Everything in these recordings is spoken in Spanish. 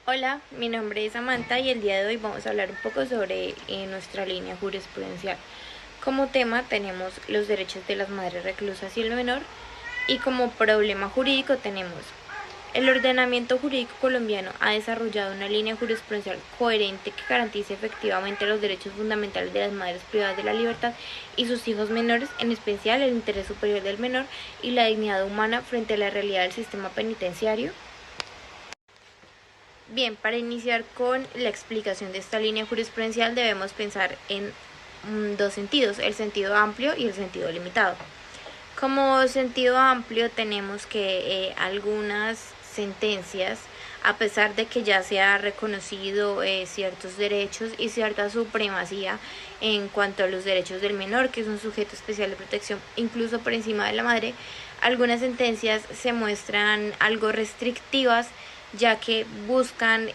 Hola, mi nombre es Samantha y el día de hoy vamos a hablar un poco sobre nuestra línea jurisprudencial. Como tema tenemos los derechos de las madres reclusas y el menor, y como problema jurídico tenemos: el ordenamiento jurídico colombiano ha desarrollado una línea jurisprudencial coherente que garantice efectivamente los derechos fundamentales de las madres privadas de la libertad y sus hijos menores, en especial el interés superior del menor y la dignidad humana frente a la realidad del sistema penitenciario. Bien, para iniciar con la explicación de esta línea jurisprudencial debemos pensar en dos sentidos: el sentido amplio y el sentido limitado. Como sentido amplio tenemos que algunas sentencias, a pesar de que ya se ha reconocido ciertos derechos y cierta supremacía en cuanto a los derechos del menor, que es un sujeto especial de protección incluso por encima de la madre, algunas sentencias se muestran algo restrictivas, ya que buscan,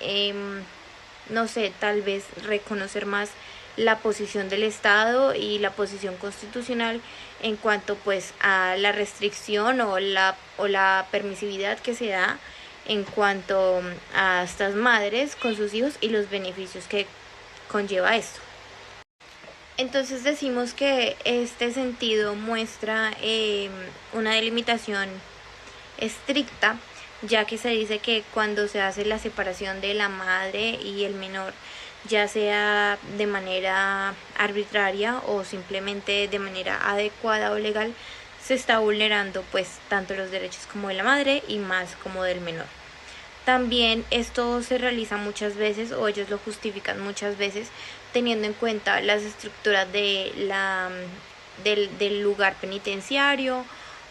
no sé, tal vez reconocer más la posición del Estado y la posición constitucional en cuanto pues a la restricción o la permisividad que se da en cuanto a estas madres con sus hijos y los beneficios que conlleva esto. Entonces decimos que este sentido muestra una delimitación estricta, ya que se dice que cuando se hace la separación de la madre y el menor, ya sea de manera arbitraria o simplemente de manera adecuada o legal, se está vulnerando pues tanto los derechos como de la madre y más como del menor. También esto se realiza muchas veces, o ellos lo justifican muchas veces, teniendo en cuenta las estructuras del lugar penitenciario,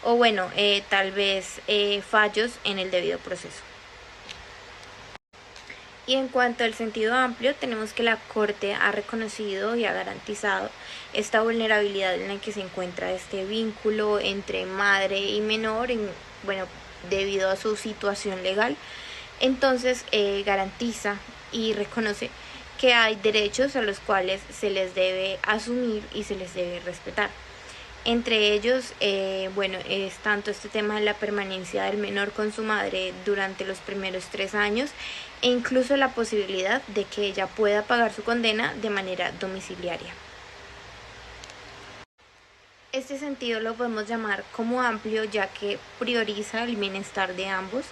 o bueno, tal vez fallos en el debido proceso. Y en cuanto al sentido amplio, tenemos que la Corte ha reconocido y ha garantizado esta vulnerabilidad en la que se encuentra este vínculo entre madre y menor, bueno, debido a su situación legal. Entonces garantiza y reconoce que hay derechos a los cuales se les debe asumir y se les debe respetar. Entre ellos, bueno, es tanto este tema de la permanencia del menor con su madre durante los primeros 3 años, e incluso la posibilidad de que ella pueda pagar su condena de manera domiciliaria. Este sentido lo podemos llamar como amplio, ya que prioriza el bienestar de ambos,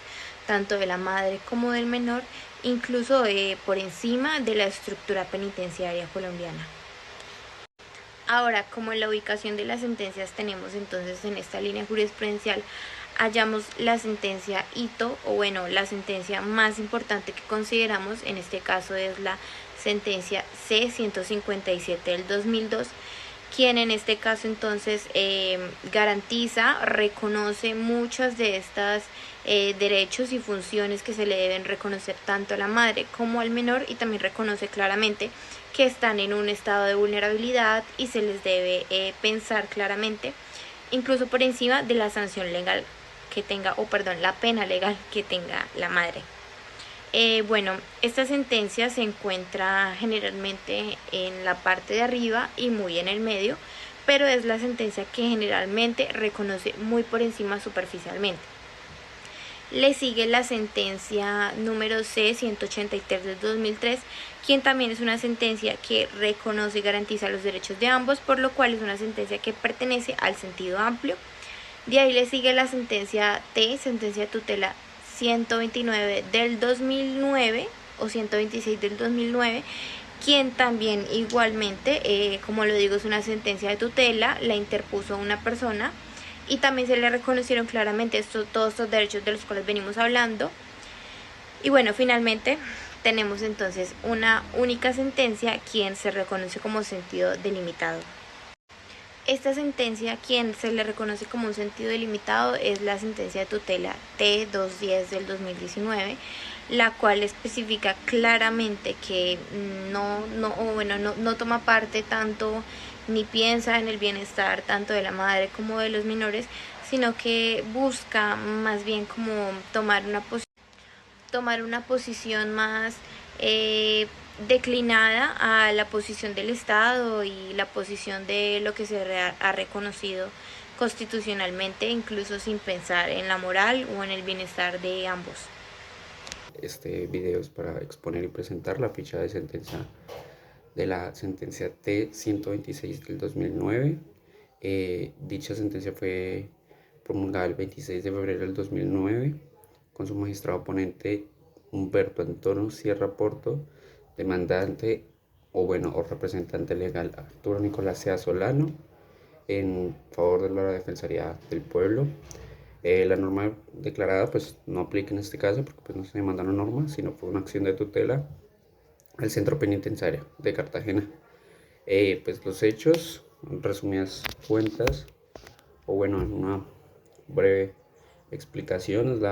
tanto de la madre como del menor, incluso por encima de la estructura penitenciaria colombiana. Ahora, como en la ubicación de las sentencias tenemos entonces en esta línea jurisprudencial, hallamos la sentencia hito, o bueno, la sentencia más importante que consideramos en este caso es la sentencia C-157 del 2002, quien en este caso entonces garantiza, reconoce muchas de estas derechos y funciones que se le deben reconocer tanto a la madre como al menor, y también reconoce claramente que están en un estado de vulnerabilidad y se les debe pensar claramente, incluso por encima de la sanción legal que tenga, o perdón, la pena legal que tenga la madre. Bueno, esta sentencia se encuentra generalmente en la parte de arriba y muy en el medio, pero es la sentencia que generalmente reconoce muy por encima superficialmente. Le sigue la sentencia número C-183 del 2003, quien también es una sentencia que reconoce y garantiza los derechos de ambos, por lo cual es una sentencia que pertenece al sentido amplio. De ahí le sigue la sentencia T, sentencia de tutela 129 del 2009 o 126 del 2009, quien también igualmente, como lo digo, es una sentencia de tutela, la interpuso una persona y también se le reconocieron claramente todos estos derechos de los cuales venimos hablando. Y bueno, finalmente tenemos entonces una única sentencia, quien se reconoce como sentido delimitado. Esta sentencia, quien se le reconoce como un sentido delimitado, es la sentencia de tutela T-210 del 2019, la cual especifica claramente que no toma parte tanto ni piensa en el bienestar tanto de la madre como de los menores, sino que busca más bien como tomar una posición más declinada a la posición del Estado y la posición de lo que se ha reconocido constitucionalmente, incluso sin pensar en la moral o en el bienestar de ambos. este video es para exponer y presentar la ficha de sentencia de la sentencia T-126 del 2009. Dicha sentencia fue promulgada el 26 de febrero del 2009 con su magistrado ponente Humberto Antonio Sierra Porto, demandante o representante legal Arturo Nicolás Sea Solano, en favor de la Defensoría del Pueblo. La norma declarada pues no aplica en este caso porque pues no se demanda una norma, sino fue una acción de tutela al Centro Penitenciario de Cartagena. Pues los hechos, en resumidas cuentas, o bueno, en una breve explicación, es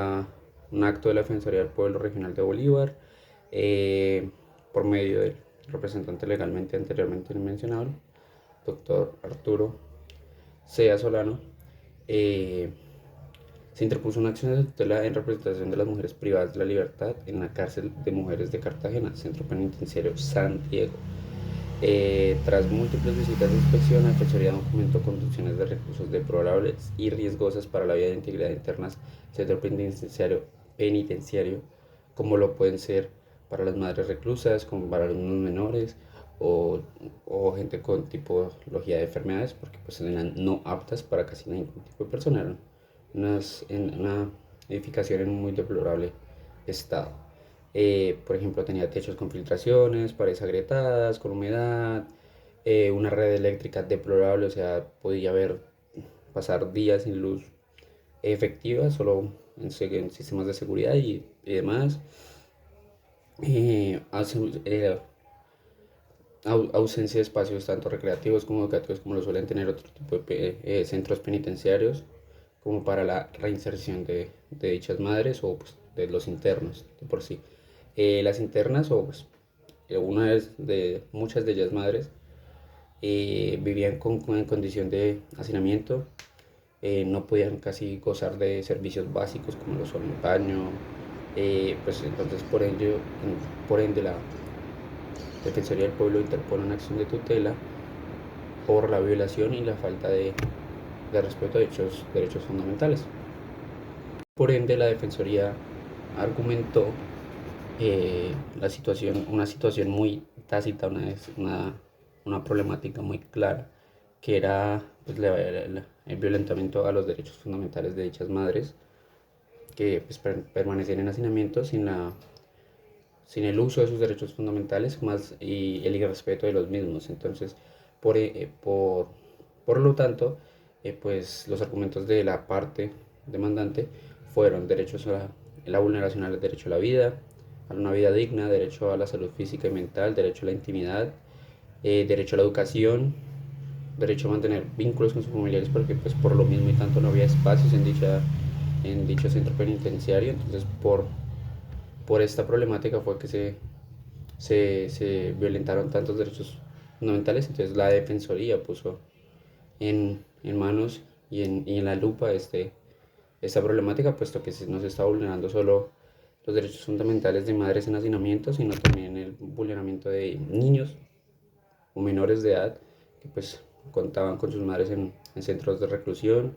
un acto de la Defensoría del Pueblo Regional de Bolívar, por medio del representante legalmente anteriormente mencionado, doctor Arturo Sea Solano. Se interpuso una acción de tutela en representación de las mujeres privadas de la libertad en la cárcel de mujeres de Cartagena, Centro Penitenciario San Diego. Tras múltiples visitas de inspección, la Defensoría documentó conducciones de recursos deplorables y riesgosas para la vida de integridad internas del Centro Penitenciario, como lo pueden ser para las madres reclusas, como para los niños menores o gente con tipología de enfermedades, porque pues eran no aptas para casi ningún tipo de personal, en una edificación en un muy deplorable estado. Por ejemplo, tenía techos con filtraciones, paredes agrietadas, con humedad, una red eléctrica deplorable, o sea, podía haber pasar días sin luz efectiva, solo en sistemas de seguridad y demás. Ausencia de espacios tanto recreativos como educativos como lo suelen tener otro tipo de centros penitenciarios, como para la reinserción de dichas madres o pues, de los internos de por sí. Las internas o pues, muchas de ellas madres vivían en condición de hacinamiento, no podían casi gozar de servicios básicos como lo son el baño, pues entonces por ende la Defensoría del Pueblo interpone una acción de tutela por la violación y la falta de respeto a dichos derechos fundamentales. Por ende, la Defensoría argumentó una situación muy tácita, una problemática muy clara, que era pues, el violentamiento a los derechos fundamentales de dichas madres, que pues, permanecían en hacinamiento sin el uso de sus derechos fundamentales y el irrespeto de los mismos. Entonces, por, eh, por, por lo tanto, pues los argumentos de la parte demandante fueron derechos a la vulneración al derecho a la vida, a una vida digna, derecho a la salud física y mental, derecho a la intimidad, derecho a la educación, derecho a mantener vínculos con sus familiares, porque pues por lo mismo y tanto no había espacios en dicho centro penitenciario. Entonces, por esta problemática fue que se violentaron tantos derechos fundamentales. Entonces la Defensoría puso en manos y en la lupa esta problemática, puesto que no se está vulnerando solo los derechos fundamentales de madres en hacinamiento, sino también el vulneramiento de niños o menores de edad que pues contaban con sus madres en centros de reclusión,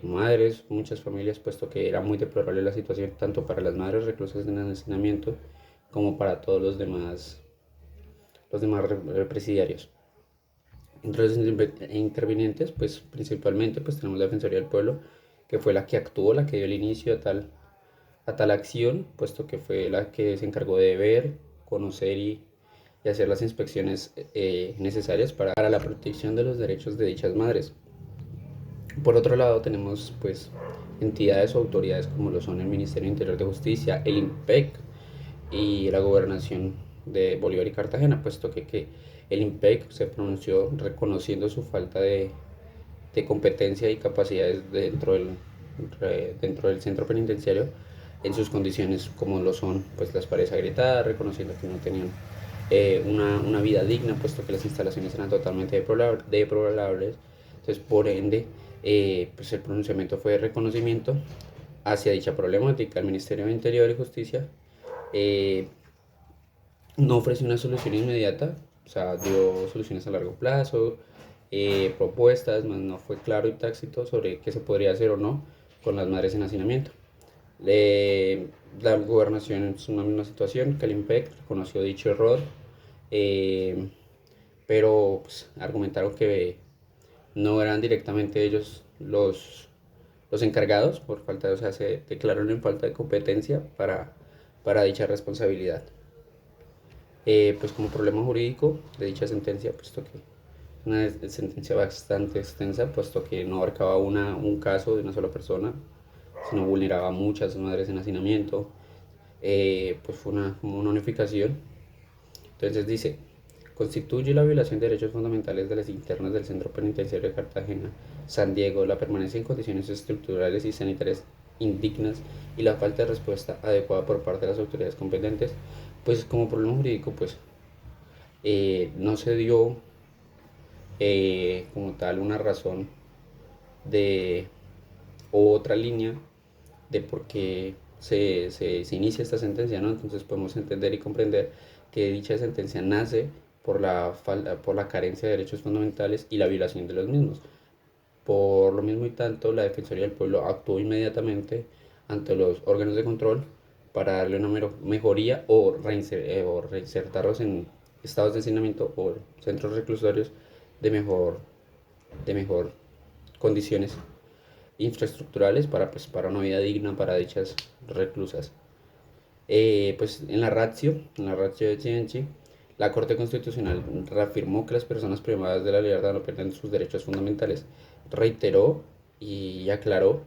madres, muchas familias, puesto que era muy deplorable la situación tanto para las madres reclusas en hacinamiento como para todos los demás presidiarios. Entre los intervinientes, pues principalmente pues tenemos la Defensoría del Pueblo, que fue la que actuó, la que dio el inicio a tal acción, puesto que fue la que se encargó de ver, conocer y hacer las inspecciones necesarias para la protección de los derechos de dichas madres. Por otro lado tenemos pues entidades o autoridades como lo son el Ministerio de Interior de Justicia, el IMPEC y la Gobernación de Bolívar y Cartagena, puesto que el IMPEC se pronunció reconociendo su falta de competencia y capacidades dentro del centro penitenciario en sus condiciones como lo son pues las paredes agrietadas, reconociendo que no tenían una vida digna, puesto que las instalaciones eran totalmente deplorables. Entonces, por ende, pues el pronunciamiento fue de reconocimiento hacia dicha problemática. El Ministerio de Interior y Justicia no ofreció una solución inmediata, o sea, dio soluciones a largo plazo, propuestas, mas no fue claro y tácito sobre qué se podría hacer o no con las madres en hacinamiento. Eh, la gobernación es una misma situación, Calimpec reconoció dicho error, eh, pero pues, argumentaron que no eran directamente ellos los encargados por falta, o sea, se declararon en falta de competencia para dicha responsabilidad. Pues como problema jurídico de dicha sentencia, puesto que una sentencia bastante extensa, puesto que no abarcaba un caso de una sola persona, sino vulneraba a muchas madres en hacinamiento, pues fue como una unificación. Entonces dice, constituye la violación de derechos fundamentales de las internas del Centro Penitenciario de Cartagena, San Diego, la permanencia en condiciones estructurales y sanitarias indignas y la falta de respuesta adecuada por parte de las autoridades competentes. Pues como problema jurídico, pues no se dio como tal una razón de o otra línea de por qué se inicia esta sentencia, ¿no? Entonces podemos entender y comprender que dicha sentencia nace por la carencia de derechos fundamentales y la violación de los mismos. Por lo mismo y tanto, la Defensoría del Pueblo actuó inmediatamente ante los órganos de control para darle una mejoría o reinsertarlos en estados de hacinamiento o centros reclusorios de de mejor condiciones infraestructurales pues, para una vida digna para dichas reclusas. Pues en la ratio de Chienchi, la Corte Constitucional reafirmó que las personas privadas de la libertad no pierden sus derechos fundamentales. Reiteró y aclaró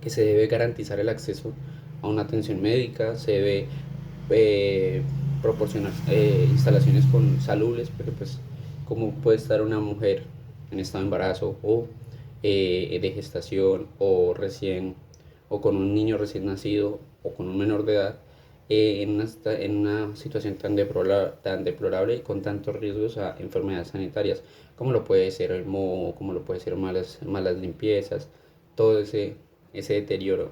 que se debe garantizar el acceso a una atención médica, se debe eh, proporcionar instalaciones con salubles, pero pues como puede estar una mujer en estado de embarazo o de gestación o con un niño recién nacido o con un menor de edad en una situación tan deplorable y con tantos riesgos a enfermedades sanitarias como lo puede ser el moho, como lo puede ser malas limpiezas, todo ese deterioro.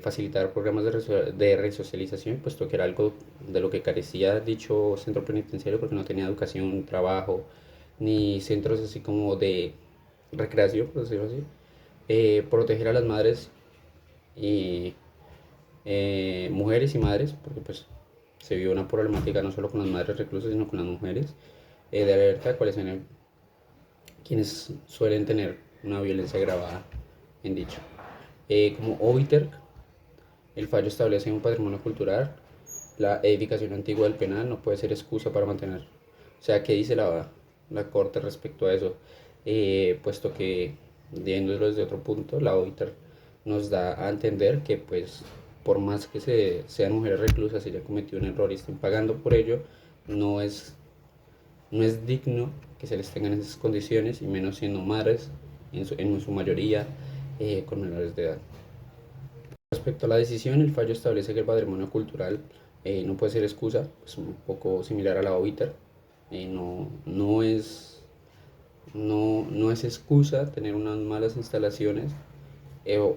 Facilitar programas de resocialización, puesto que era algo de lo que carecía dicho centro penitenciario porque no tenía educación, trabajo, ni centros así como de recreación, por decirlo así. Proteger a las madres y mujeres y madres, porque pues se vio una problemática no solo con las madres reclusas, sino con las mujeres, de alerta de cuáles son quienes suelen tener una violencia agravada en dicho. Como Obiter, el fallo establece un patrimonio cultural, la edificación antigua del penal no puede ser excusa para mantener. O sea, ¿qué dice la Corte respecto a eso? Puesto que, viéndolo desde otro punto, la Obiter nos da a entender que, pues, por más que sean mujeres reclusas y hayan cometido un error y estén pagando por ello, no es, no es digno que se les tengan esas condiciones, y menos siendo madres, en su mayoría, con menores de edad. Respecto a la decisión, el fallo establece que el patrimonio cultural no puede ser excusa, es un poco similar a la OITER. No es excusa tener unas malas instalaciones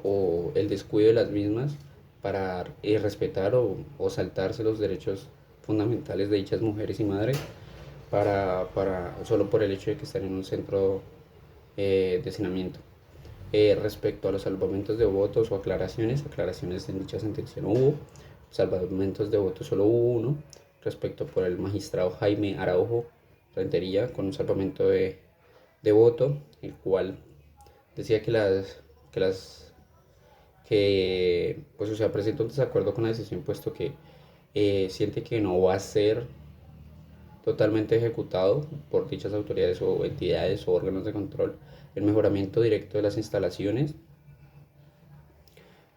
o el descuido de las mismas para respetar o saltarse los derechos fundamentales de dichas mujeres y madres solo por el hecho de que están en un centro de hacinamiento. Respecto a los salvamentos de votos o aclaraciones en dicha sentencia no hubo. Salvamentos de votos solo hubo uno, respecto por el magistrado Jaime Araujo Rentería, con un salvamento de voto, el cual decía pues, o sea, presenta un desacuerdo con la decisión, puesto que siente que no va a ser totalmente ejecutado por dichas autoridades o entidades o órganos de control el mejoramiento directo de las instalaciones,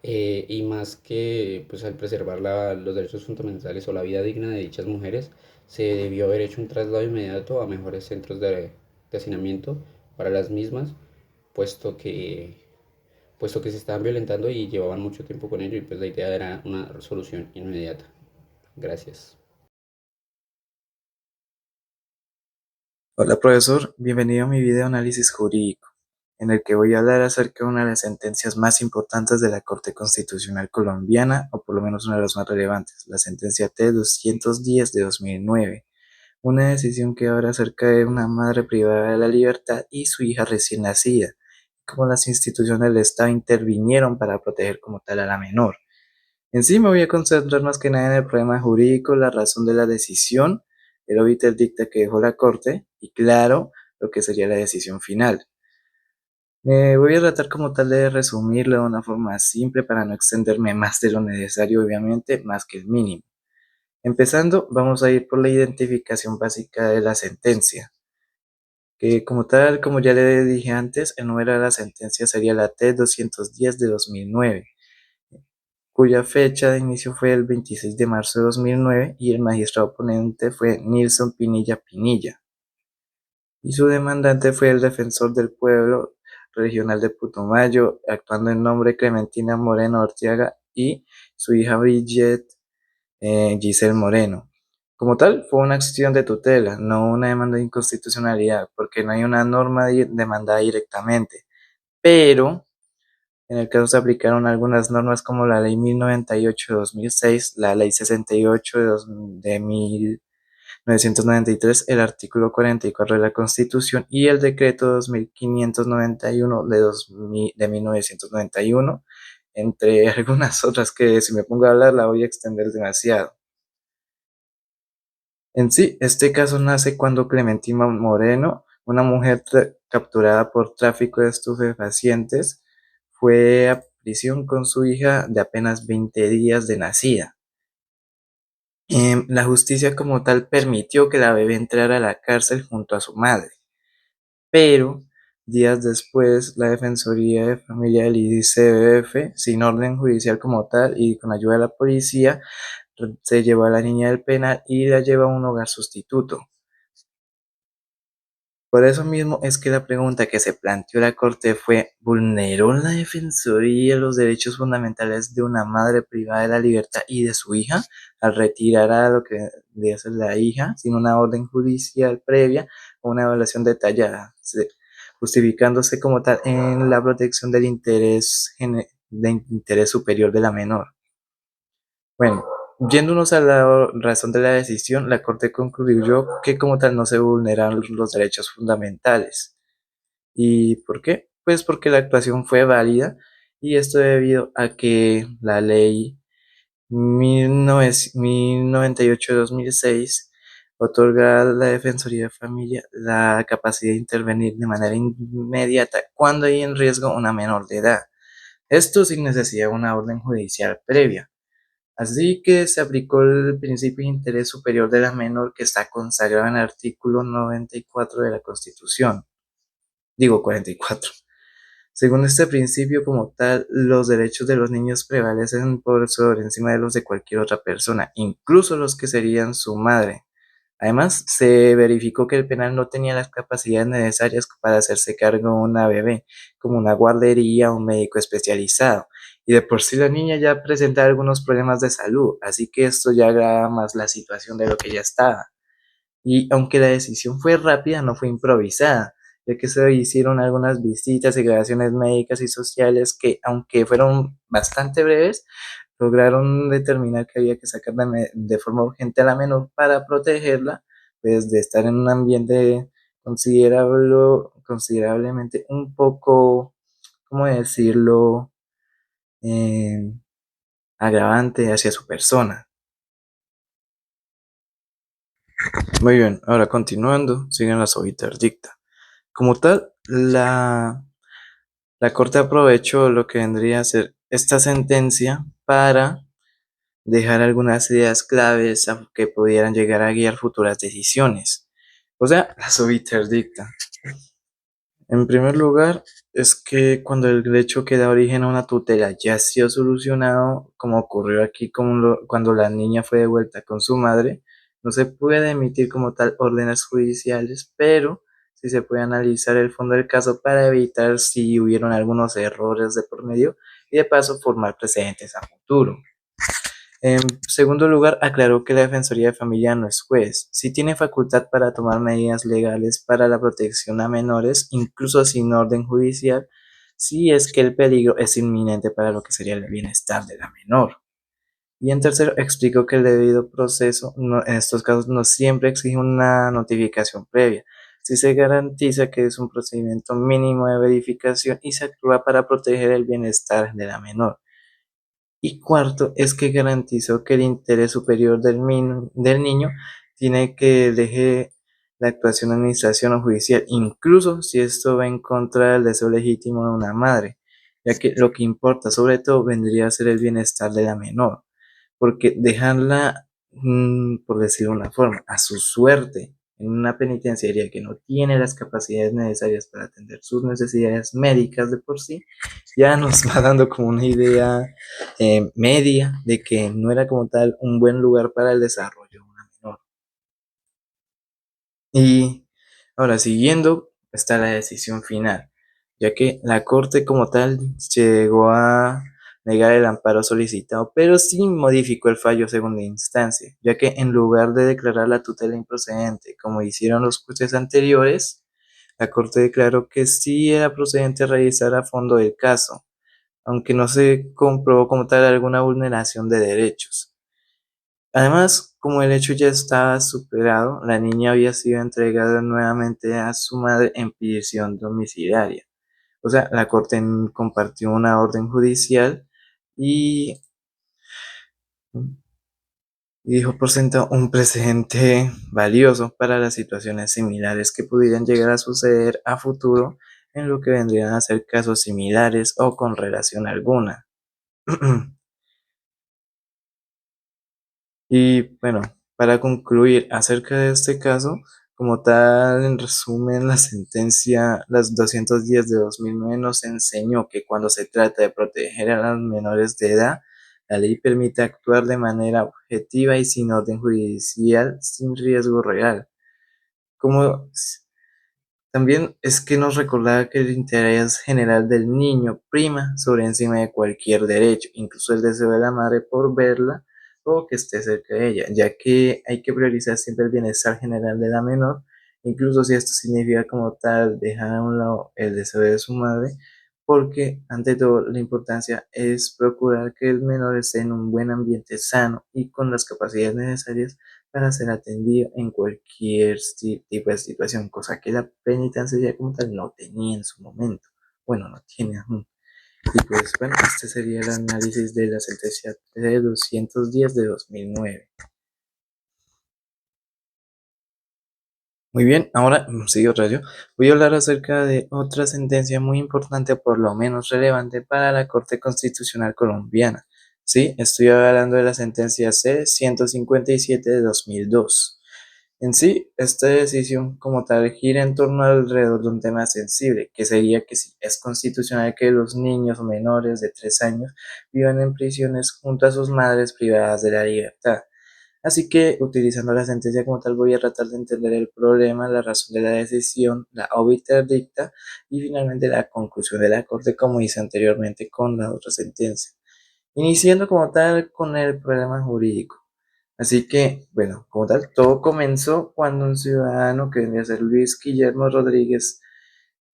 y más que pues al preservar los derechos fundamentales o la vida digna de dichas mujeres, se debió haber hecho un traslado inmediato a mejores centros de hacinamiento para las mismas, puesto que, puesto que se estaban violentando y llevaban mucho tiempo con ello, y pues la idea era una solución inmediata. Gracias. Hola profesor, bienvenido a mi video análisis jurídico, en el que voy a hablar acerca de una de las sentencias más importantes de la Corte Constitucional colombiana, o por lo menos una de las más relevantes, la sentencia T-210 de 2009, una decisión que habla acerca de una madre privada de la libertad y su hija recién nacida, cómo las instituciones del Estado intervinieron para proteger como tal a la menor. En sí me voy a concentrar más que nada en el problema jurídico, la razón de la decisión, el obiter dicta que dejó la Corte y claro, lo que sería la decisión final. Me voy a tratar como tal de resumirlo de una forma simple para no extenderme más de lo necesario, obviamente, más que el mínimo. Empezando, vamos a ir por la identificación básica de la sentencia, que como tal, como ya le dije antes, el número de la sentencia sería la T-210 de 2009, cuya fecha de inicio fue el 26 de marzo de 2009 y el magistrado ponente fue Nilson Pinilla Pinilla. Y su demandante fue el defensor del pueblo regional de Putumayo, actuando en nombre de Clementina Moreno Ortiaga y su hija Bridget Giselle Moreno. Como tal, fue una acción de tutela, no una demanda de inconstitucionalidad, porque no hay una norma demandada directamente. Pero, en el caso se aplicaron algunas normas como la Ley 1098 de 2006, la Ley 68 de 1993, el artículo 44 de la Constitución y el decreto 2591 de 1991, entre algunas otras que si me pongo a hablar la voy a extender demasiado. En sí, este caso nace cuando Clementina Moreno, una mujer capturada por tráfico de estupefacientes, fue a prisión con su hija de apenas 20 días de nacida. La justicia como tal permitió que la bebé entrara a la cárcel junto a su madre, pero días después la Defensoría de Familia del ICBF, sin orden judicial como tal y con ayuda de la policía, se llevó a la niña del penal y la llevó a un hogar sustituto. Por eso mismo es que la pregunta que se planteó la Corte fue: ¿vulneró la Defensoría los derechos fundamentales de una madre privada de la libertad y de su hija al retirar a lo que le hace la hija sin una orden judicial previa o una evaluación detallada, justificándose como tal en la protección del interés superior de la menor? Bueno, yéndonos a la razón de la decisión, la Corte concluyó que como tal no se vulneran los derechos fundamentales. ¿Y por qué? Pues porque la actuación fue válida y esto debido a que la ley 1098 de 2006 otorga a la Defensoría de Familia la capacidad de intervenir de manera inmediata cuando hay en riesgo una menor de edad. Esto sin necesidad de una orden judicial previa. Así que se aplicó el principio de interés superior de la menor que está consagrado en el artículo 94 de la Constitución. Digo 44. Según este principio como tal, los derechos de los niños prevalecen por sobre encima de los de cualquier otra persona, incluso los que serían su madre. Además, se verificó que el penal no tenía las capacidades necesarias para hacerse cargo de una bebé, como una guardería o un médico especializado. Y de por sí la niña ya presentaba algunos problemas de salud, así que esto ya agrava más la situación de lo que ya estaba. Y aunque la decisión fue rápida, no fue improvisada, ya que se hicieron algunas visitas y grabaciones médicas y sociales que, aunque fueron bastante breves, lograron determinar que había que sacar de forma urgente a la menor para protegerla, pues de estar en un ambiente considerablemente un poco, ¿cómo decirlo?, eh, agravante hacia su persona. Muy bien, ahora continuando, siguen las obiter dicta. Como tal, la Corte aprovechó lo que vendría a ser esta sentencia para dejar algunas ideas claves que pudieran llegar a guiar futuras decisiones. O sea, las obiter dicta. En primer lugar, es que cuando el hecho que da origen a una tutela ya ha sido solucionado, como ocurrió aquí cuando la niña fue devuelta con su madre, no se puede emitir como tal órdenes judiciales, pero sí se puede analizar el fondo del caso para evitar si hubieron algunos errores de por medio y de paso formar precedentes a futuro. En segundo lugar, aclaró que la Defensoría de Familia no es juez, sí tiene facultad para tomar medidas legales para la protección a menores, incluso sin orden judicial, si es que el peligro es inminente para lo que sería el bienestar de la menor. Y en tercero, explicó que el debido proceso en estos casos no siempre exige una notificación previa, si se garantiza que es un procedimiento mínimo de verificación y se actúa para proteger el bienestar de la menor. Y cuarto, es que garantizó que el interés superior del niño tiene que deje la actuación de administración o judicial, incluso si esto va en contra del deseo legítimo de una madre, ya que lo que importa sobre todo vendría a ser el bienestar de la menor, porque dejarla, por decirlo de una forma, a su suerte en una penitenciaría que no tiene las capacidades necesarias para atender sus necesidades médicas de por sí, ya nos va dando como una idea media de que no era como tal un buen lugar para el desarrollo de una menor. Y ahora, siguiendo, está la decisión final, ya que la Corte como tal llegó a negar el amparo solicitado, pero sí modificó el fallo segunda instancia, ya que en lugar de declarar la tutela improcedente, como hicieron los jueces anteriores, la Corte declaró que sí era procedente revisar a fondo el caso, aunque no se comprobó como tal alguna vulneración de derechos. Además, como el hecho ya estaba superado, la niña había sido entregada nuevamente a su madre en prisión domiciliaria. O sea, la corte compartió una orden judicial y, y dijo por sentado un precedente valioso para las situaciones similares que pudieran llegar a suceder a futuro en lo que vendrían a ser casos similares o con relación alguna. Y bueno, para concluir acerca de este caso, como tal, en resumen, la sentencia, las 210 de 2009 nos enseñó que cuando se trata de proteger a los menores de edad, la ley permite actuar de manera objetiva y sin orden judicial, sin riesgo real. Como también es que nos recordaba que el interés general del niño prima sobre encima de cualquier derecho, incluso el deseo de la madre por verla o que esté cerca de ella, ya que hay que priorizar siempre el bienestar general de la menor, incluso si esto significa como tal dejar a un lado el deseo de su madre, porque ante todo la importancia es procurar que el menor esté en un buen ambiente sano y con las capacidades necesarias para ser atendido en cualquier tipo de situación, cosa que la penitenciaría como tal no tenía en su momento. Bueno, no tiene aún. Y pues bueno, este sería el análisis de la sentencia de 210 de 2009. Muy bien, ahora sigue otra yo. Voy a hablar acerca de otra sentencia muy importante, por lo menos relevante para la Corte Constitucional Colombiana. Sí, estoy hablando de la sentencia C-157 de 2002. En sí, esta decisión como tal gira en torno alrededor de un tema sensible, que sería que si es constitucional que los niños menores de 3 años vivan en prisiones junto a sus madres privadas de la libertad. Así que, utilizando la sentencia como tal, voy a tratar de entender el problema, la razón de la decisión, la obiter dicta y finalmente la conclusión de la Corte, como hice anteriormente con la otra sentencia. Iniciando como tal con el problema jurídico. Así que, bueno, como tal, todo comenzó cuando un ciudadano que vendría a ser Luis Guillermo Rodríguez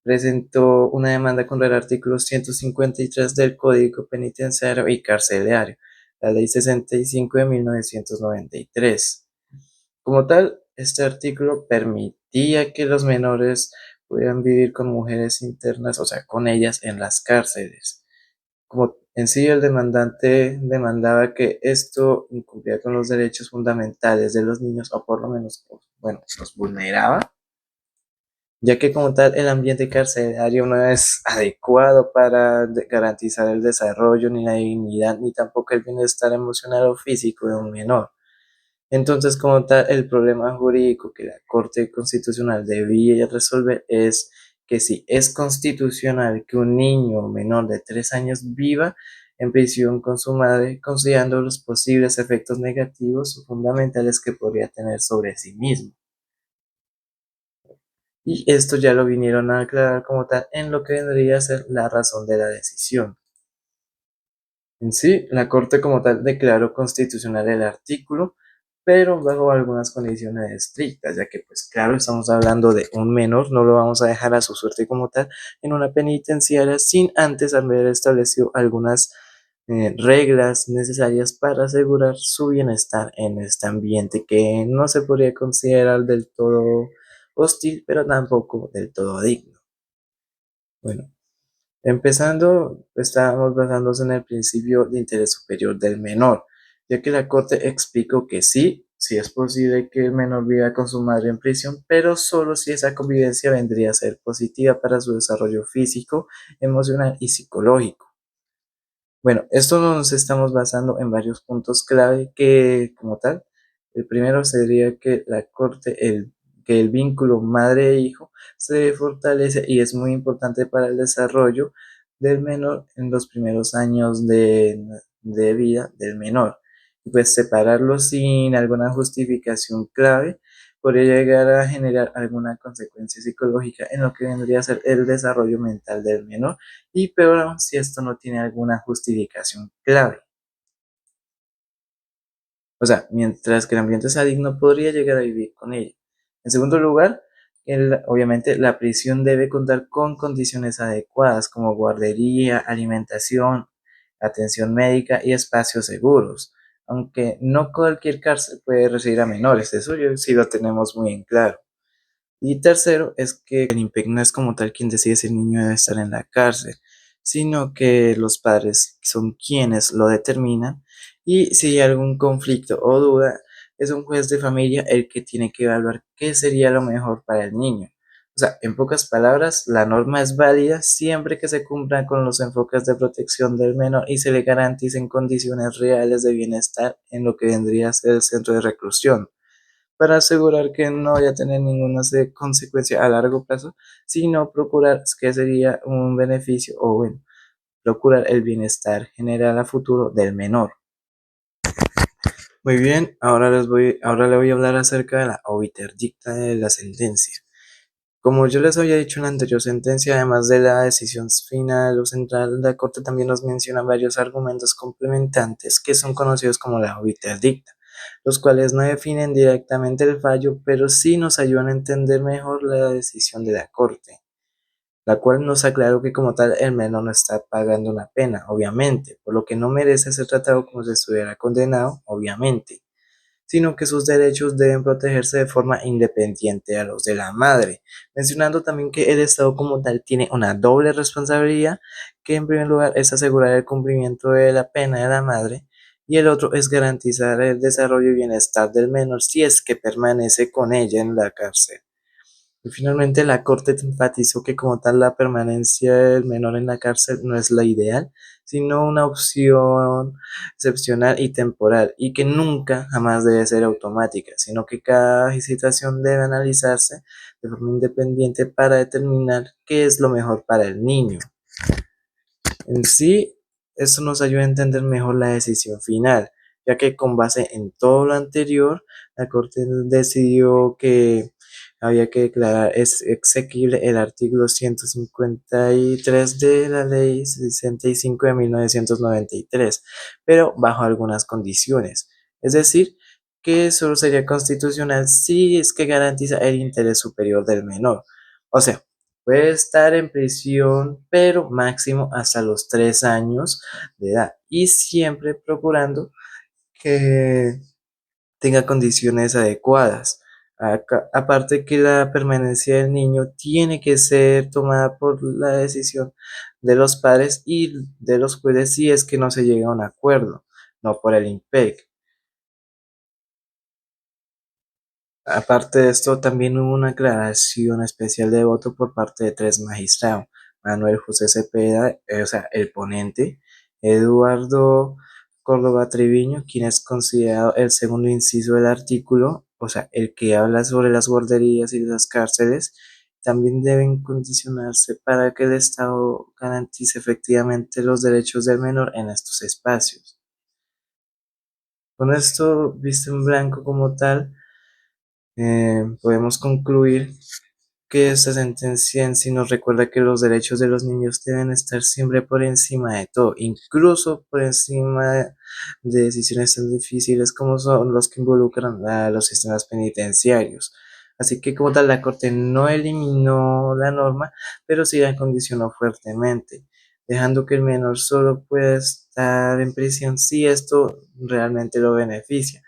presentó una demanda contra el artículo 153 del Código Penitenciario y Carcelario, la Ley 65 de 1993. Como tal, este artículo permitía que los menores pudieran vivir con mujeres internas, o sea, con ellas en las cárceles. Como en sí el demandante demandaba que esto incumplía con los derechos fundamentales de los niños, o por lo menos, bueno, los vulneraba, ya que como tal el ambiente carcelario no es adecuado para garantizar el desarrollo, ni la dignidad, ni tampoco el bienestar emocional o físico de un menor. Entonces, como tal, el problema jurídico que la Corte Constitucional debía resolver es que si es constitucional que un niño menor de 3 años viva en prisión con su madre, considerando los posibles efectos negativos o fundamentales que podría tener sobre sí mismo. Y esto ya lo vinieron a aclarar como tal en lo que vendría a ser la razón de la decisión. En sí, la Corte como tal declaró constitucional el artículo, pero bajo algunas condiciones estrictas, ya que pues claro, estamos hablando de un menor, no lo vamos a dejar a su suerte como tal en una penitenciaria sin antes haber establecido algunas reglas necesarias para asegurar su bienestar en este ambiente que no se podría considerar del todo hostil, pero tampoco del todo digno. Bueno, empezando, estábamos basándose en el principio de interés superior del menor, ya que la Corte explicó que sí es posible que el menor viva con su madre en prisión, pero solo si esa convivencia vendría a ser positiva para su desarrollo físico, emocional y psicológico. Bueno, esto nos estamos basando en varios puntos clave que, como tal, el primero sería que que el vínculo madre-hijo se fortalece y es muy importante para el desarrollo del menor en los primeros años de vida del menor. Y pues separarlo sin alguna justificación clave podría llegar a generar alguna consecuencia psicológica en lo que vendría a ser el desarrollo mental del menor y peor aún si esto no tiene alguna justificación clave. O sea, mientras que el ambiente sea digno, podría llegar a vivir con ella. En segundo lugar, obviamente la prisión debe contar con condiciones adecuadas como guardería, alimentación, atención médica y espacios seguros. Aunque no cualquier cárcel puede recibir a menores, eso sí lo tenemos muy en claro. Y tercero, es que el IMPEC no es como tal quien decide si el niño debe estar en la cárcel, sino que los padres son quienes lo determinan y si hay algún conflicto o duda, es un juez de familia el que tiene que evaluar qué sería lo mejor para el niño. O sea, en pocas palabras, la norma es válida siempre que se cumplan con los enfoques de protección del menor y se le garanticen condiciones reales de bienestar en lo que vendría a ser el centro de reclusión para asegurar que no vaya a tener ninguna consecuencia a largo plazo, sino procurar que sería un beneficio o bueno, procurar el bienestar general a futuro del menor. Muy bien, ahora le voy a hablar acerca de la obiterdicta de la sentencia. Como yo les había dicho en la anterior sentencia, además de la decisión final o central, la Corte también nos menciona varios argumentos complementantes que son conocidos como la obiterdicta, los cuales no definen directamente el fallo, pero sí nos ayudan a entender mejor la decisión de la Corte, la cual nos aclaró que como tal el menor no está pagando una pena, obviamente, por lo que no merece ser tratado como si estuviera condenado, obviamente, sino que sus derechos deben protegerse de forma independiente a los de la madre, mencionando también que el Estado como tal tiene una doble responsabilidad, que en primer lugar es asegurar el cumplimiento de la pena de la madre y el otro es garantizar el desarrollo y bienestar del menor si es que permanece con ella en la cárcel. Y finalmente la Corte enfatizó que como tal la permanencia del menor en la cárcel no es la ideal, sino una opción excepcional y temporal, y que nunca jamás debe ser automática, sino que cada situación debe analizarse de forma independiente para determinar qué es lo mejor para el niño. En sí, esto nos ayuda a entender mejor la decisión final, ya que con base en todo lo anterior, la Corte decidió que había que declarar exequible el artículo 153 de la Ley 65 de 1993, pero bajo algunas condiciones. Es decir, que solo sería constitucional si es que garantiza el interés superior del menor. O sea, puede estar en prisión, pero máximo hasta los 3 años de edad y siempre procurando que tenga condiciones adecuadas. Aparte que la permanencia del niño tiene que ser tomada por la decisión de los padres y de los jueces si es que no se llega a un acuerdo, no por el IMPEC. Aparte de esto, también hubo una aclaración especial de voto por parte de 3 magistrados: Manuel José Cepeda, o sea, el ponente; Eduardo Córdoba Treviño, quien es considerado el segundo inciso del artículo, o sea, el que habla sobre las guarderías y las cárceles, también deben condicionarse para que el Estado garantice efectivamente los derechos del menor en estos espacios. Con esto visto en blanco como tal, podemos concluir que esta sentencia en sí nos recuerda que los derechos de los niños deben estar siempre por encima de todo, incluso por encima de decisiones tan difíciles como son los que involucran a los sistemas penitenciarios. Así que como tal, la Corte no eliminó la norma, pero sí la condicionó fuertemente, dejando que el menor solo pueda estar en prisión si esto realmente lo beneficia,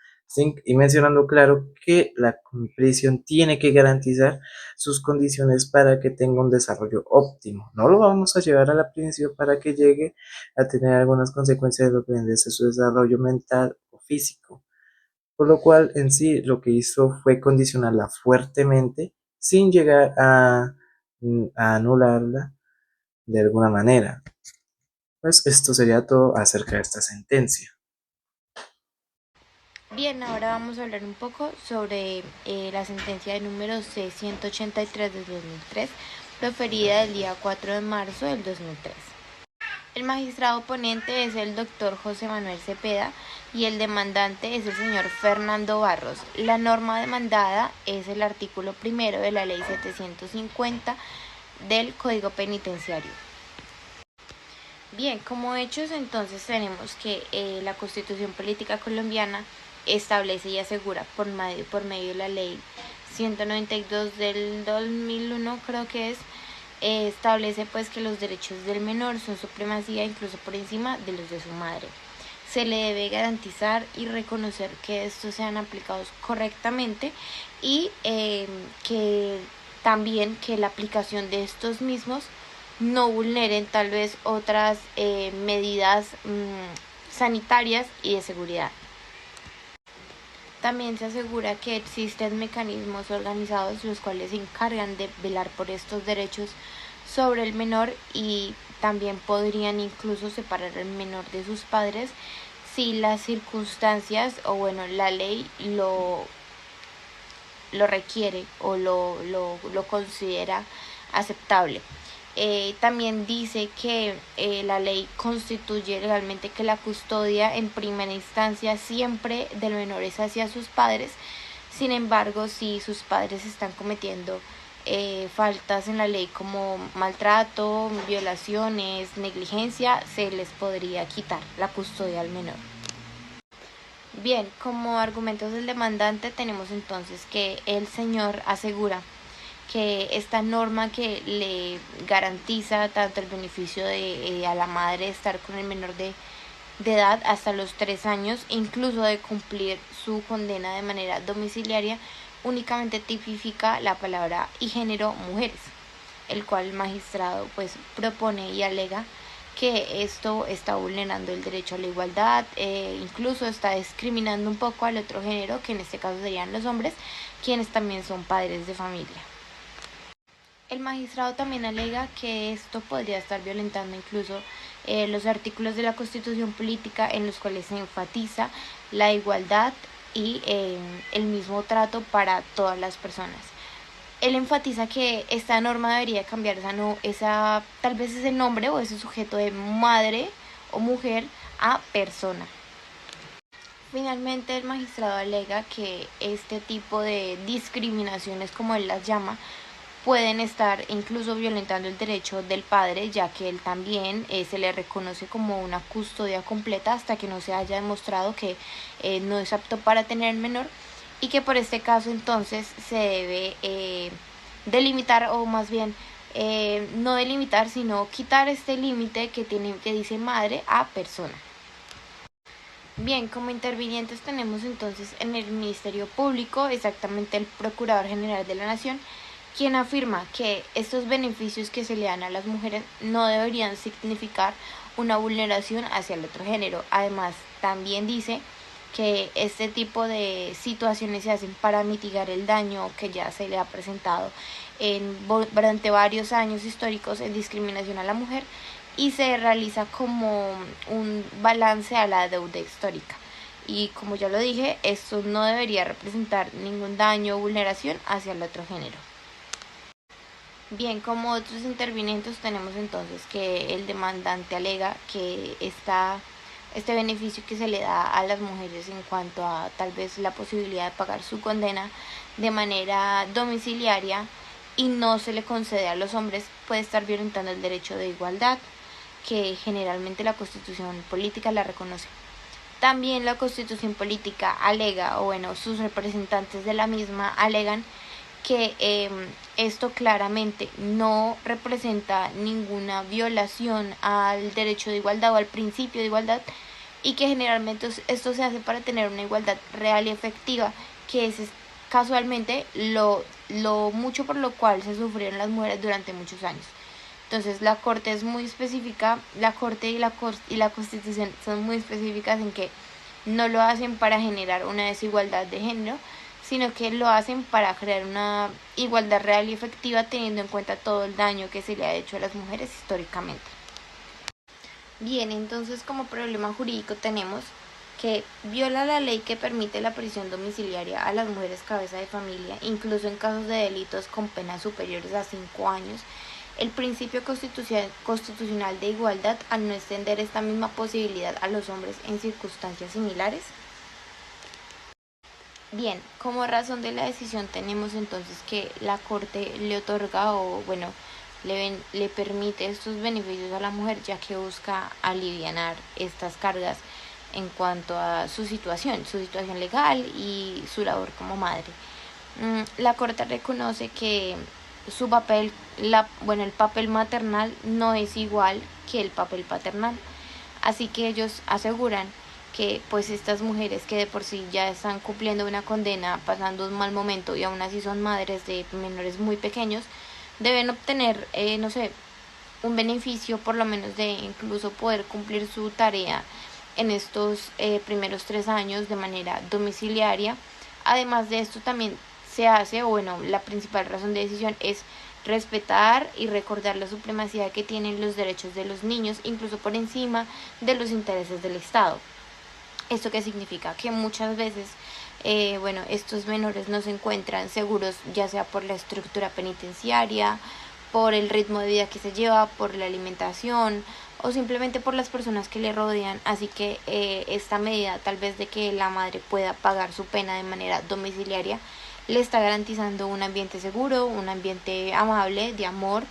Y mencionando claro que la prisión tiene que garantizar sus condiciones para que tenga un desarrollo óptimo. No lo vamos a llevar a la prisión para que llegue a tener algunas consecuencias dependientes de su desarrollo mental o físico. Por lo cual, en sí, lo que hizo fue condicionarla fuertemente sin llegar a anularla de alguna manera. Pues esto sería todo acerca de esta sentencia. Bien, ahora vamos a hablar un poco sobre la sentencia de número C-183 del 2003, proferida el día 4 de marzo del 2003. El magistrado ponente es el doctor José Manuel Cepeda y el demandante es el señor Fernando Barros. La norma demandada es el artículo primero de la ley 750 del Código Penitenciario. Bien, como hechos entonces tenemos que la Constitución Política Colombiana establece y asegura por medio de la ley 192 del 2001, creo que es, establece pues que los derechos del menor son supremacía incluso por encima de los de su madre. Se le debe garantizar y reconocer que estos sean aplicados correctamente y que también que la aplicación de estos mismos no vulneren tal vez otras medidas sanitarias y de seguridad. También se asegura que existen mecanismos organizados los cuales se encargan de velar por estos derechos sobre el menor y también podrían incluso separar al menor de sus padres si las circunstancias o bueno la ley lo requiere o lo considera aceptable. También dice que la ley constituye legalmente que la custodia en primera instancia siempre del menor es hacia sus padres. Sin embargo, si sus padres están cometiendo faltas en la ley como maltrato, violaciones, negligencia, se les podría quitar la custodia al menor. Bien, como argumentos del demandante tenemos entonces que el señor asegura que esta norma que le garantiza tanto el beneficio de a la madre estar con el menor de edad hasta los 3 años, incluso de cumplir su condena de manera domiciliaria, únicamente tipifica la palabra y género mujeres, el cual el magistrado pues propone y alega que esto está vulnerando el derecho a la igualdad, incluso está discriminando un poco al otro género, que en este caso serían los hombres, quienes también son padres de familia. El magistrado también alega que esto podría estar violentando incluso los artículos de la Constitución Política en los cuales se enfatiza la igualdad y el mismo trato para todas las personas. Él enfatiza que esta norma debería cambiar tal vez ese nombre o ese sujeto de madre o mujer a persona. Finalmente, el magistrado alega que este tipo de discriminaciones, como él las llama, pueden estar incluso violentando el derecho del padre, ya que él también se le reconoce como una custodia completa hasta que no se haya demostrado que no es apto para tener el menor, y que por este caso entonces se debe delimitar, o más bien no delimitar, sino quitar este límite que dice madre a persona. Bien, como intervinientes tenemos entonces en el Ministerio Público exactamente el Procurador General de la Nación, quien afirma que estos beneficios que se le dan a las mujeres no deberían significar una vulneración hacia el otro género. Además, también dice que este tipo de situaciones se hacen para mitigar el daño que ya se le ha presentado durante varios años históricos en discriminación a la mujer, y se realiza como un balance a la deuda histórica. Y como ya lo dije, esto no debería representar ningún daño o vulneración hacia el otro género. Bien, como otros intervinientes tenemos entonces que el demandante alega que este beneficio que se le da a las mujeres en cuanto a tal vez la posibilidad de pagar su condena de manera domiciliaria y no se le concede a los hombres puede estar violentando el derecho de igualdad, que generalmente la Constitución Política la reconoce. También la Constitución Política alega, o bueno, sus representantes de la misma alegan que esto claramente no representa ninguna violación al derecho de igualdad o al principio de igualdad, y que generalmente esto se hace para tener una igualdad real y efectiva, que es casualmente lo mucho por lo cual se sufrieron las mujeres durante muchos años. Entonces la Corte es muy específica, la Corte y la Constitución son muy específicas en que no lo hacen para generar una desigualdad de género, sino que lo hacen para crear una igualdad real y efectiva teniendo en cuenta todo el daño que se le ha hecho a las mujeres históricamente. Bien, entonces como problema jurídico tenemos que viola la ley que permite la prisión domiciliaria a las mujeres cabeza de familia, incluso en casos de delitos con penas superiores a 5 años, el principio constitucional de igualdad al no extender esta misma posibilidad a los hombres en circunstancias similares. Bien, como razón de la decisión tenemos entonces que la Corte le otorga le permite estos beneficios a la mujer, ya que busca alivianar estas cargas en cuanto a su situación legal y su labor como madre. La Corte reconoce que su papel, el papel maternal no es igual que el papel paternal, así que ellos aseguran que pues estas mujeres que de por sí ya están cumpliendo una condena, pasando un mal momento y aún así son madres de menores muy pequeños, deben obtener, un beneficio por lo menos de incluso poder cumplir su tarea en estos primeros 3 años de manera domiciliaria. Además de esto también se hace, la principal razón de decisión es respetar y recordar la supremacía que tienen los derechos de los niños, incluso por encima de los intereses del Estado. ¿Esto qué significa? Que muchas veces estos menores no se encuentran seguros, ya sea por la estructura penitenciaria, por el ritmo de vida que se lleva, por la alimentación o simplemente por las personas que le rodean. Así que esta medida, tal vez de que la madre pueda pagar su pena de manera domiciliaria, le está garantizando un ambiente seguro, un ambiente amable, de amor,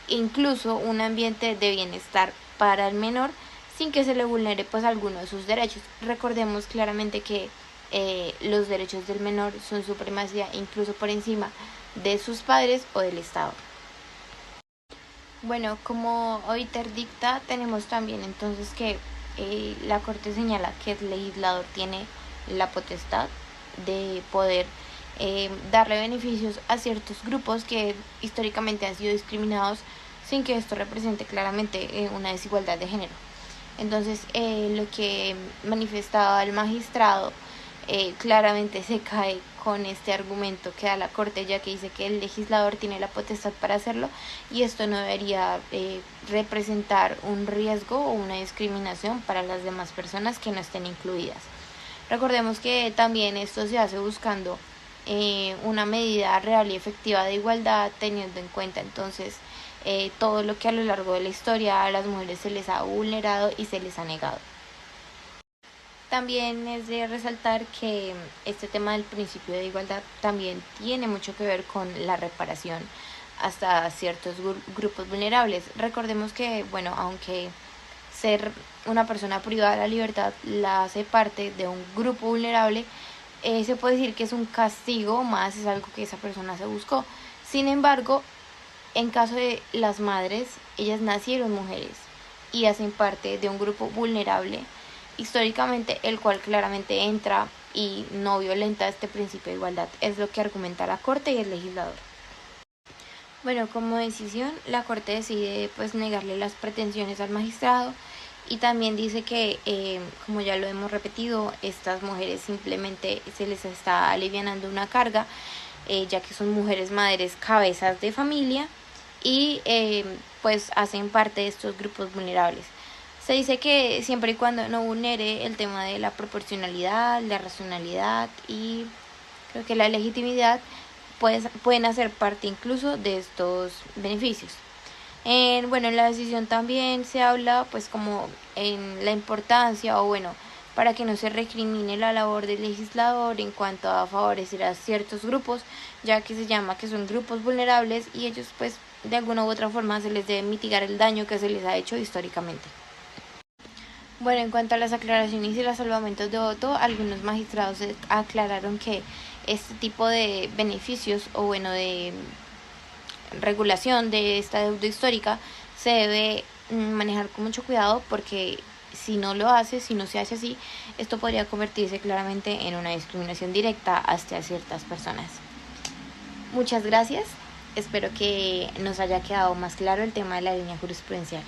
incluso un ambiente de bienestar para el menor, sin que se le vulnere pues alguno de sus derechos. Recordemos claramente que los derechos del menor son supremacía incluso por encima de sus padres o del Estado. Bueno, como OITER dicta, tenemos también entonces que la Corte señala que el legislador tiene la potestad de poder darle beneficios a ciertos grupos que históricamente han sido discriminados sin que esto represente claramente una desigualdad de género. Entonces, lo que manifestaba el magistrado claramente se cae con este argumento que da la Corte, ya que dice que el legislador tiene la potestad para hacerlo y esto no debería representar un riesgo o una discriminación para las demás personas que no estén incluidas. Recordemos que también esto se hace buscando una medida real y efectiva de igualdad, teniendo en cuenta entonces todo lo que a lo largo de la historia a las mujeres se les ha vulnerado y se les ha negado. También es de resaltar que este tema del principio de igualdad también tiene mucho que ver con la reparación hasta ciertos grupos vulnerables. Recordemos que, aunque ser una persona privada de la libertad la hace parte de un grupo vulnerable, se puede decir que es un castigo más, es algo que esa persona se buscó. Sin embargo, en caso de las madres, ellas nacieron mujeres y hacen parte de un grupo vulnerable históricamente, el cual claramente entra y no violenta este principio de igualdad. Es lo que argumenta la Corte y el legislador. Bueno, como decisión, la Corte decide pues negarle las pretensiones al magistrado y también dice que, como ya lo hemos repetido, estas mujeres simplemente se les está alivianando una carga, ya que son mujeres madres cabezas de familia y pues hacen parte de estos grupos vulnerables. Se dice que siempre y cuando no vulnere el tema de la proporcionalidad, la racionalidad y creo que la legitimidad, pueden hacer parte incluso de estos beneficios. En la decisión también se habla pues como en la importancia para que no se recrimine la labor del legislador en cuanto a favorecer a ciertos grupos, ya que se llama que son grupos vulnerables y ellos pues de alguna u otra forma se les debe mitigar el daño que se les ha hecho históricamente. Bueno, en cuanto a las aclaraciones y los salvamentos de voto, algunos magistrados aclararon que este tipo de beneficios de regulación de esta deuda histórica se debe manejar con mucho cuidado porque si no lo hace, si no se hace así, esto podría convertirse claramente en una discriminación directa hacia ciertas personas. Muchas gracias. Espero que nos haya quedado más claro el tema de la línea jurisprudencial.